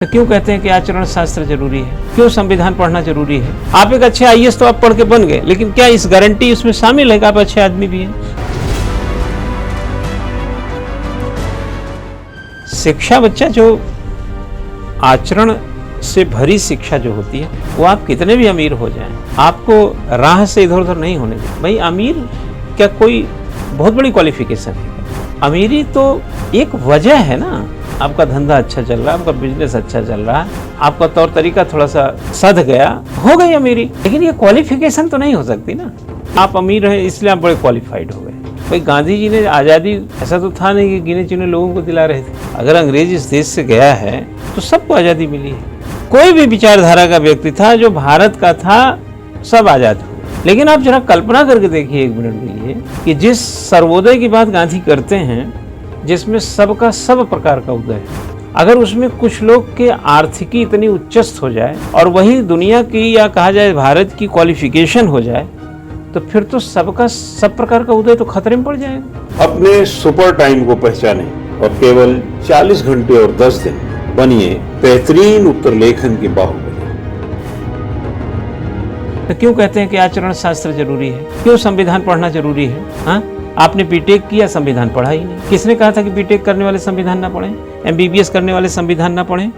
तो क्यों कहते हैं कि आचरण शास्त्र जरूरी है? क्यों संविधान पढ़ना जरूरी है? आप एक अच्छे आईएएस तो आप पढ़ के बन गए, लेकिन क्या इस गारंटी उसमें शामिल है कि आप अच्छे आदमी भी हैं? शिक्षा बच्चा जो आचरण से भरी शिक्षा जो होती है वो आप कितने भी अमीर हो जाएं, आपको राह से इधर उधर नहीं होने दें। भाई अमीर क्या कोई बहुत बड़ी क्वालिफिकेशन है? अमीरी तो एक वजह है ना। आपका धंधा अच्छा चल रहा है, आपका बिजनेस अच्छा चल रहा है, आपका तौर तरीका थोड़ा सा सध गया, हो गई अमीरी। लेकिन ये क्वालिफिकेशन तो नहीं हो सकती ना। आप अमीर हैं इसलिए आप बड़े क्वालिफाइड हो गए। भाई गांधी जी ने आज़ादी ऐसा तो था नहीं कि गिने चुने लोगों को दिला रहे थे। अगर अंग्रेज इस देश से गया है तो सबको आज़ादी मिली है। कोई भी विचारधारा का व्यक्ति था जो भारत का था, सब आज़ाद हुए। लेकिन आप जरा कल्पना करके देखिए एक मिनट के लिए कि जिस सर्वोदय की बात गांधी करते हैं, जिसमें सबका सब प्रकार का उदय है, अगर उसमें कुछ लोग के आर्थिकी इतनी उच्चस्त हो जाए और वही दुनिया की या कहा जाए भारत की क्वालिफिकेशन हो जाए, तो फिर तो सबका सब प्रकार का उदय तो खतरे में पड़ जाएगा। अपने सुपर टाइम को पहचाने और केवल 40 घंटे और 10 दिन बनिए बेहतरीन उत्तर लेखन के बाहुबली। तो क्यों कहते हैं कि आचरण शास्त्र जरूरी है? क्यों संविधान पढ़ना जरूरी है? हाँ, आपने बीटेक किया, संविधान पढ़ा ही नहीं। किसने कहा था कि बीटेक करने वाले संविधान ना पढ़ें, एमबीबीएस करने वाले संविधान ना पढ़ें?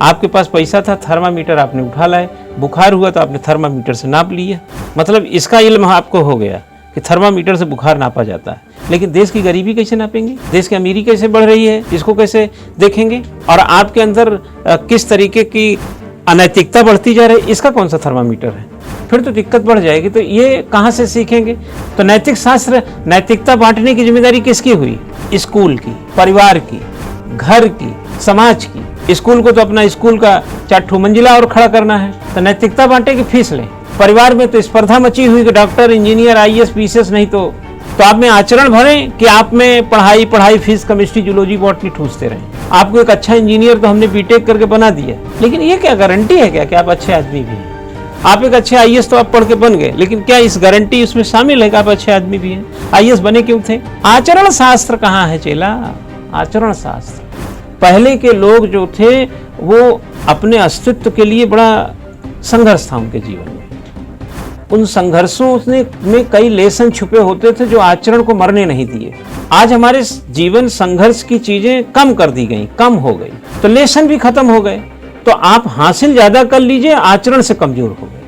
आपके पास पैसा था, थर्मामीटर आपने उठा लाए, बुखार हुआ तो आपने थर्मामीटर से नाप लिया। मतलब इसका इल्म आपको हो गया कि थर्मामीटर से बुखार नापा जाता है। लेकिन देश की गरीबी कैसे नापेंगे? देश की अमीरी कैसे बढ़ रही है, इसको कैसे देखेंगे? और आपके अंदर किस तरीके की अनैतिकता बढ़ती जा रही है, इसका कौन सा थर्मामीटर है? फिर तो दिक्कत बढ़ जाएगी। तो ये कहाँ से सीखेंगे? तो नैतिक शास्त्र, नैतिकता बांटने की जिम्मेदारी किसकी हुई? स्कूल की, परिवार की, घर की, समाज की। स्कूल को तो अपना स्कूल का 4 मंजिला और खड़ा करना है, तो नैतिकता बांटे कि फीस लें। परिवार में तो स्पर्धा मची हुई कि डॉक्टर, इंजीनियर, आईएएस, पीसीएस नहीं तो आप में आचरण भरें कि आप में पढ़ाई फीस, केमिस्ट्री, जूलॉजी, बॉटनी ठूसते रहें। आपको एक अच्छा इंजीनियर तो हमने बीटेक करके बना दिया, लेकिन ये क्या गारंटी है क्या कि आप अच्छे आदमी भी हैं? आप एक अच्छे आईएएस तो आप पढ़ के बन गए, लेकिन क्या इस गारंटी उसमें शामिल है कि आप अच्छे आदमी भी हैं? आईएएस बने क्यों थे? आचरण शास्त्र कहाँ है चेला? आचरण शास्त्र। पहले के लोग जो थे वो अपने अस्तित्व के लिए बड़ा संघर्ष था उनके जीवन में। उन संघर्षों में कई लेसन छुपे होते थे जो आचरण को मरने नहीं दिए। आज हमारे जीवन संघर्ष की चीजें कम कर दी गई, कम हो गई, तो लेसन भी खत्म हो गए। तो आप हासिल ज्यादा कर लीजिए, आचरण से कमजोर हो गए।